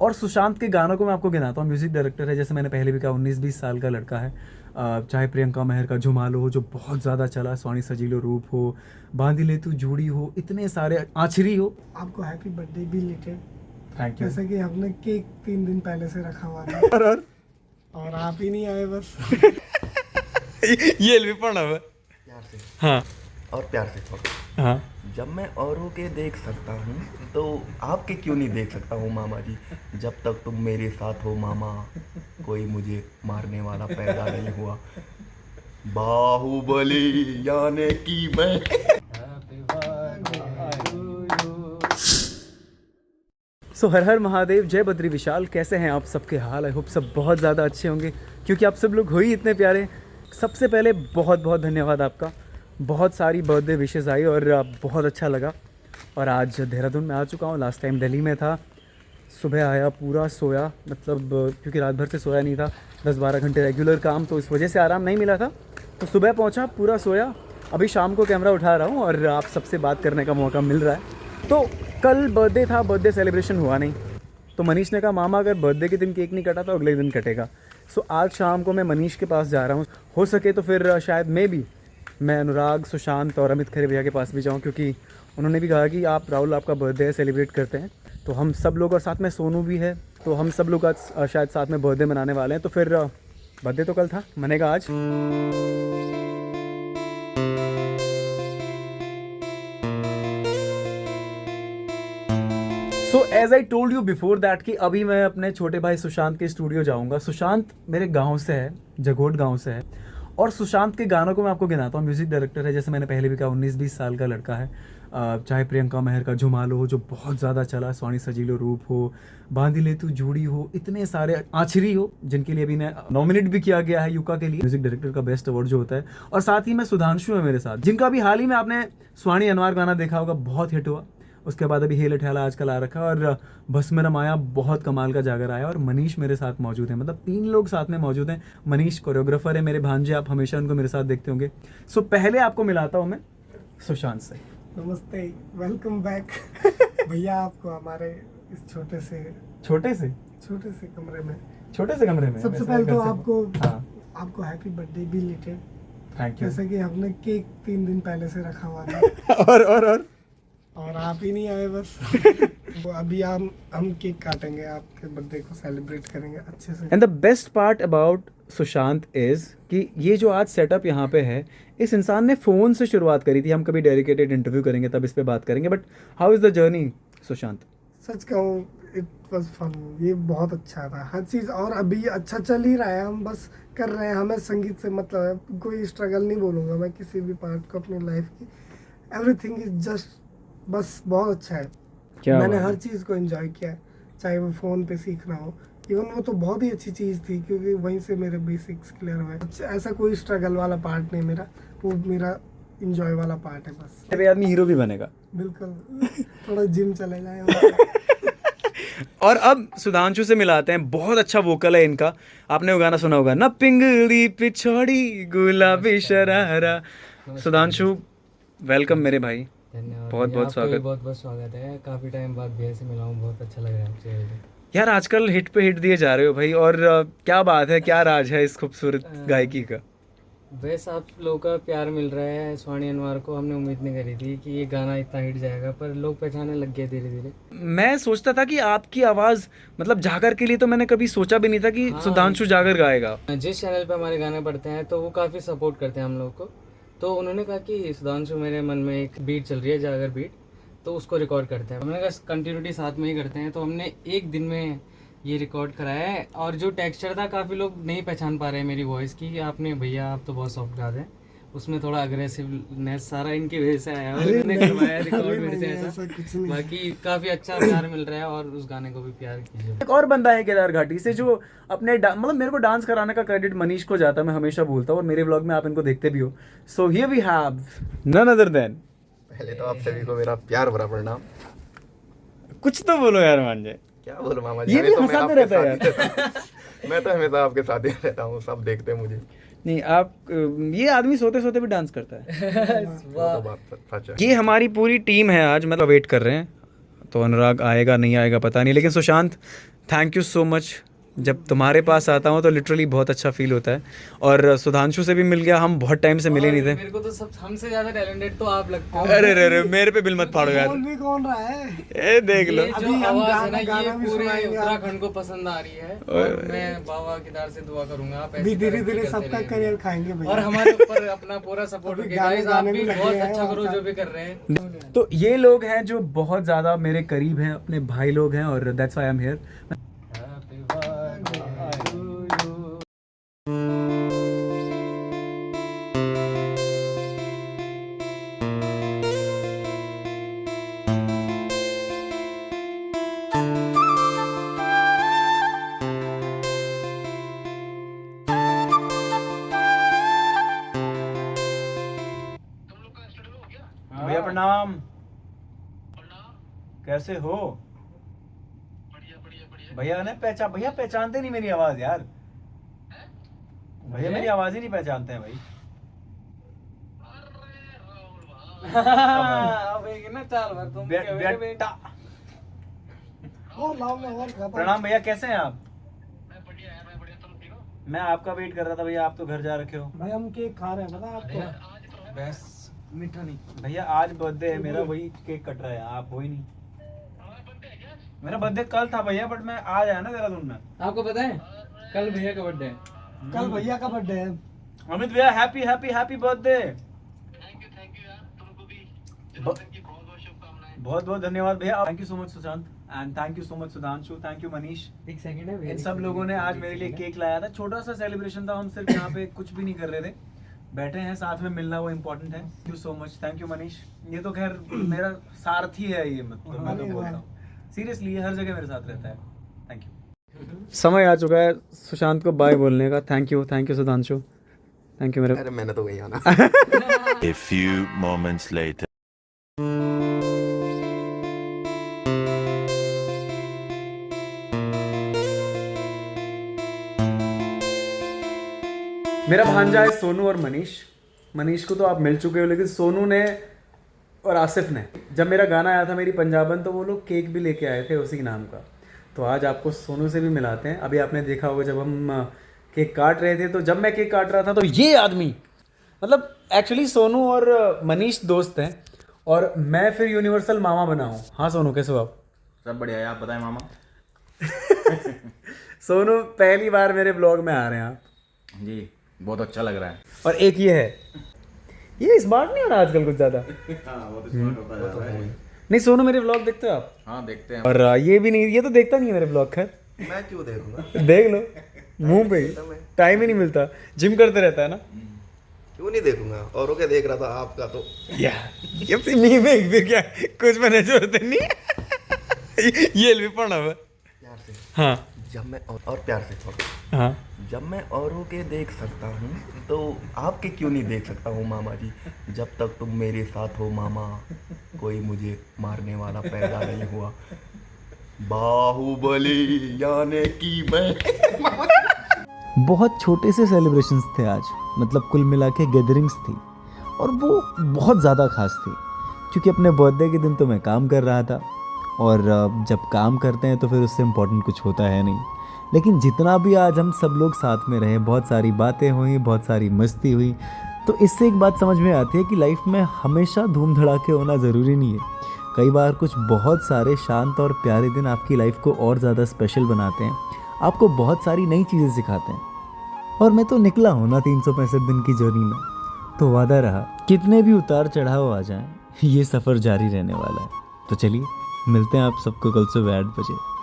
और सुशांत के गानों को मैं आपको गिनाता हूँ। म्यूज़िक डायरेक्टर है, जैसे मैंने पहले भी कहा, 19-20 साल का लड़का है। चाहे प्रियंका मेहर का झुमालो हो जो बहुत ज़्यादा चला, स्वाणी सजीलो रूप हो, बांधी ले तू जूड़ी हो, इतने सारे, आछरी हो। आपको happy birthday belated. Thank you. जैसे कि हमने केक 3 दिन पहले से रखा हुआ था और आप ही नहीं आए बस। ये भी पढ़ना है। प्यार से हाँ और प्यार से। हाँ। जब मैं औरों के देख सकता हूँ तो आपके क्यों नहीं देख सकता हूँ मामा जी। जब तक तुम मेरे साथ हो मामा, कोई मुझे मारने वाला पैदा नहीं हुआ। बाहुबली यानी कि मैं। सो हर हर महादेव, जय बद्री विशाल। कैसे हैं आप? सबके हाल आई होप सब बहुत ज़्यादा अच्छे होंगे, क्योंकि आप सब लोग हो ही इतने प्यारे। सबसे पहले बहुत बहुत धन्यवाद आपका। बहुत सारी बर्थडे विशेज़ आई और बहुत अच्छा लगा। और आज देहरादून में आ चुका हूँ। लास्ट टाइम दिल्ली में था। सुबह आया, पूरा सोया, मतलब क्योंकि रात भर से सोया नहीं था, 10-12 घंटे रेगुलर काम, तो इस वजह से आराम नहीं मिला था। तो सुबह पहुँचा, पूरा सोया। अभी शाम को कैमरा उठा रहा हूँ और आप सबसे बात करने का मौका मिल रहा है। तो कल बर्थडे था, बर्थडे सेलिब्रेशन हुआ नहीं, तो मनीष ने कहा मामा अगर बर्थडे के दिन केक नहीं कटा तो अगले दिन कटेगा। सो आज शाम को मैं मनीष के पास जा रहा हूँ। हो सके तो फिर शायद मैं अनुराग, सुशांत और अमित खरे भैया के पास भी जाऊँ, क्योंकि उन्होंने भी कहा कि आप राहुल आपका बर्थडे है, सेलिब्रेट करते हैं। तो हम सब लोग, और साथ में सोनू भी है, तो हम सब लोग आज शायद साथ में बर्थडे मनाने वाले हैं। तो फिर बर्थडे तो कल था, मनेगा आज। So as I told you before that कि अभी मैं अपने छोटे भाई सुशांत के स्टूडियो जाऊंगा। सुशांत मेरे गांव से है, जगोट गांव से है। और सुशांत के गानों को मैं आपको गिनाता हूँ। म्यूज़िक डायरेक्टर है, जैसे मैंने पहले भी कहा, 19-20 साल का लड़का है। चाहे प्रियंका मेहर का झुमालो हो जो बहुत ज़्यादा चला, स्वाणी सजीलो रूप हो, बांधी ले तू जूड़ी हो, इतने सारे, आछरी हो, जिनके लिए अभी नॉमिनेट भी किया गया है यूका के लिए, म्यूजिक डायरेक्टर का बेस्ट अवार्ड जो होता है। और साथ ही में सुधांशु है मेरे साथ, जिनका अभी हाल ही में आपने स्वाणी अनवार गाना देखा होगा, बहुत हिट हुआ। उसके बाद अभी हेल ठेला आजकल आ रखा है, और भस्म माया बहुत कमाल का जागर आया। और मनीष मेरे साथ मौजूद है, मतलब 3 लोग साथ में मौजूद हैं। मनीष कोरियोग्राफर है, मेरे भांजे, आप हमेशा उनको मेरे साथ देखते होंगे। सो पहले आपको मिलाता हूँ मैं सुशांत से। नमस्ते, वेलकम बैक। भैया आपको हमारे इस छोटे से कमरे में सबसे पहले तो आपको happy birthday belated. Thank you. जैसे कि हमने केक 3 दिन पहले से रखा हुआ था और आप ही नहीं आए बस। वो अभी हम केक काटेंगे, आपके बर्थडे को सेलिब्रेट करेंगे अच्छे से। And the best part about Sushant is कि ये जो आज सेटअप यहाँ पे है, इस इंसान ने फ़ोन से शुरुआत करी थी। हम कभी डेडिकेटेड इंटरव्यू करेंगे तब इस पे बात करेंगे, but how is the journey Sushant? सच कहूँ, इट वाज फन। ये बहुत अच्छा था हर चीज़, और अभी अच्छा चल ही रहा है। हम बस कर रहे हैं, हमें संगीत से मतलब है। कोई स्ट्रगल नहीं बोलूँगा मैं किसी भी पार्ट को अपनी लाइफ की। एवरीथिंग इज जस्ट बस बहुत अच्छा है। मैंने हर चीज़ को एंजॉय किया है, चाहे वो फ़ोन पे सीखना हो, इवन वो तो बहुत ही अच्छी चीज़ थी, क्योंकि वहीं से मेरे बेसिक्स क्लियर हुए। ऐसा कोई स्ट्रगल वाला पार्ट नहीं मेरा, वो मेरा इंजॉय वाला पार्ट है बस। अरे आदमी हीरो भी बनेगा। बिल्कुल। थोड़ा जिम चले जाए। और अब सुधांशु से मिलाते हैं। बहुत अच्छा वोकल है इनका। आपने वो गाना सुना होगा ना, पिंगली पिछड़ी गुलाबी शरारा। सुधांशु, वेलकम मेरे भाई। धन्यवाद। बहुत बहुत स्वागत। बहुत बहुत स्वागत है। काफ़ी टाइम बाद भैया से मिला हूँ, बहुत अच्छा लग रहा है आपसे। यार आजकल हिट पे हिट दिए जा रहे हो भाई, और क्या बात है, क्या राज है इस खूबसूरत गायकी का? वैसे आप लोगों का प्यार मिल रहा है। स्वाणी अनवार को हमने उम्मीद नहीं करी थी कि ये गाना इतना हिट जाएगा, पर लोग पहचानने लग गए धीरे धीरे। मैं सोचता था कि आपकी आवाज़, मतलब जागर के लिए तो मैंने कभी सोचा भी नहीं था कि सुधांशु जागर गाएगा। जिस चैनल पे हमारे गाने पड़ते हैं तो वो काफ़ी सपोर्ट करते हैं हम लोग को। तो उन्होंने कहा कि सुधांशु, मेरे मन में एक बीट चल रही है, जागर बीट, तो उसको रिकॉर्ड करते हैं। हमने कहा कंटिन्यूटी साथ में ही करते हैं, तो हमने एक दिन में ये रिकॉर्ड कराया है। और जो टेक्सचर था, काफ़ी लोग नहीं पहचान पा रहे हैं मेरी वॉइस की। आपने भैया, आप तो बहुत सॉफ्ट गाते हैं, उसमें थोड़ा अग्रेसिवनेस सारा इनकी वजह से आया, और मैंने करवाया रिकॉर्ड मेरे से ऐसा। बाकी काफ़ी अच्छा प्यार मिल रहा है, और उस गाने को भी प्यार कीजिए। एक और बंदा है केदार घाटी से, जो अपने मतलब मेरे को डांस कराने का क्रेडिट मनीष को जाता है, मैं हमेशा बोलता हूँ, और मेरे व्लॉग में आप इनको देखते भी हो। So here we have none other than. पहले तो आप सभी को मेरा प्यार भरा प्रणाम। कुछ तो बोलो यार मांझे। क्या बोलूं मामा जी, ये भी तो मैं हंसाते आपके रहता है साथ ही रहता हूं। मैं तो हमेशा आपके साथ ही रहता हूँ, सब देखते हैं मुझे। नहीं, आप ये आदमी सोते सोते भी डांस करता है। वो तो बात सच है। ये हमारी पूरी टीम है आज, मतलब वेट कर रहे हैं। तो अनुराग आएगा नहीं आएगा पता नहीं, लेकिन Sushant thank you so much. जब तुम्हारे पास आता हूँ तो लिटरली बहुत अच्छा फील होता है। और सुधांशु से भी मिल गया, हम बहुत टाइम से मिले नहीं थे। मेरे को तो सब हमसे ज्यादा टैलेंटेड तो आप लगते हो। अरे रे रे, मेरे पे बिल मत फाड़ो यार। बोल भी कौन रहा है? ए देख लो। ये जो अभी हम आवाज है ना, गाना ये भी पूरे सुनाएंगे उत्तराखंड को पसंद आ रही है। और मैं बाबा केदार से दुआ करूंगा आप ऐसे भी धीरे तरक्की धीरे करते सबका रहिए। करियर खाएंगे और भैया। हमारे ऊपर अपना पूरा सपोर्ट अभी रखिए गाइस। आप गाने भी भी लगे बहुत हैं अच्छा और करो साथ- जो भी कर रहे हैं। तो ये लोग हैं जो बहुत ज़्यादा मेरे करीब हैं, अपने भाई लोग हैं, और that's why I am here. भैया प्रणाम। कैसे हो? भैया ने भैया पहचानते नहीं मेरी आवाज यार। भैया मेरी आवाज ही नहीं पहचानते हैं भाई। अब एक ना 4 बार तुम बेटा और लाओ मैं और खाता हूँ। प्रणाम भैया, कैसे हैं आप? मैं आपका वेट कर रहा था भैया, आप तो घर जा रखे हो। भाई हम केक खा रहे हैं, पता है आपको? बस मीठा नहीं। भैया आज बर्थडे है मेरा, वही केक कट रहा है, आप हो ही नहीं। मेरा बर्थडे कल था भैया, बट मैं आज आया ना देहरादून में। आपको पता है कल भैया का बर्थडे है। कल भैया का बर्थडे है। अमित भैया हैप्पी हैप्पी हैप्पी बर्थडे। बहुत बहुत धन्यवाद भैया, thank you so much Sushant, and thank you so much Sudhanshu, thank you Manish. एक सेकंड है। इन सब लोगों ने आज मेरे लिए केक लाया था। छोटा सा सेलिब्रेशन था, हम सिर्फ यहाँ पे कुछ भी नहीं कर रहे थे, बैठे हैं साथ में, मिलना वो इम्पोर्टेंट है। Thank you so much, thank you Manish. ये तो खैर मेरा सारथी है ये, मतलब मैं तो बोलता हूँ सीरियसली, ये हर जगह मेरे साथ रहता है। Thank you. समय आ चुका है सुशांत को बाय बोलने का। Thank you Sudhanshu, thank you मेरे। अरे मैंने तो वही आना। A few moments later. मेरा भांजा है सोनू और मनीष। मनीष को तो आप मिल चुके हो, लेकिन सोनू ने और आसिफ ने, जब मेरा गाना आया था मेरी पंजाबन, तो वो लोग केक भी लेके आए थे उसी नाम का। तो आज आपको सोनू से भी मिलाते हैं। अभी आपने देखा होगा जब हम केक काट रहे थे, तो जब मैं केक काट रहा था तो ये आदमी, मतलब एक्चुअली सोनू और मनीष दोस्त हैं, और मैं फिर यूनिवर्सल मामा बना हूँ। हाँ सोनू, कैसे हो आप? सब बढ़िया है, आप बताएं मामा। सोनू पहली बार मेरे ब्लॉग में आ रहे हैं आप। जी बहुत अच्छा लग रहा है। और एक ये है, ये स्मार्ट नहीं हो रहा आजकल कुछ ज़्यादा? हाँ बहुत स्मार्ट होता जा रहा है। नहीं सोनू, मेरे ब्लॉग देखते हो आप? हाँ देखते हैं। और ये भी नहीं, ये तो देखता नहीं है मेरे ब्लॉग। खैर मैं क्यों देखूंगा? देख लो, मुंह पे ही, टाइम ही नहीं मिलता, जिम करते रहता है ना। क्यों नहीं देखूंगा? औरों के देख रहा था, आपका तो या ये मी में फिर क्या कुछ मैंने जरूरत नहीं है। ये भी पढ़ना है। प्यार से। हाँ जब मैं और प्यार से थोड़ा, हाँ। जब मैं औरों के देख सकता हूँ तो आपके क्यों नहीं देख सकता हूँ मामा जी? जब तक तुम मेरे साथ हो मामा, कोई मुझे मारने वाला पैदा नहीं हुआ। बाहुबली यानी कि मैं। बहुत छोटे से सेलिब्रेशंस थे आज, मतलब कुल मिला के गैदरिंग्स थी, और वो बहुत ज़्यादा खास थी, क्योंकि अपने बर्थडे के दिन तो मैं काम कर रहा था, और जब काम करते हैं तो फिर उससे इम्पोर्टेंट कुछ होता है नहीं। लेकिन जितना भी आज हम सब लोग साथ में रहे, बहुत सारी बातें हुई, बहुत सारी मस्ती हुई, तो इससे एक बात समझ में आती है कि लाइफ में हमेशा धूम धड़ाके होना ज़रूरी नहीं है। कई बार कुछ बहुत सारे शांत और प्यारे दिन आपकी लाइफ को और ज़्यादा स्पेशल बनाते हैं, आपको बहुत सारी नई चीज़ें सिखाते हैं। और मैं तो निकला हूँ ना 365 दिन की जर्नी में, तो वादा रहा कितने भी उतार चढ़ाव आ जाएं, ये सफ़र जारी रहने वाला है। तो चलिए मिलते हैं आप सबको कल सुबह 8 बजे।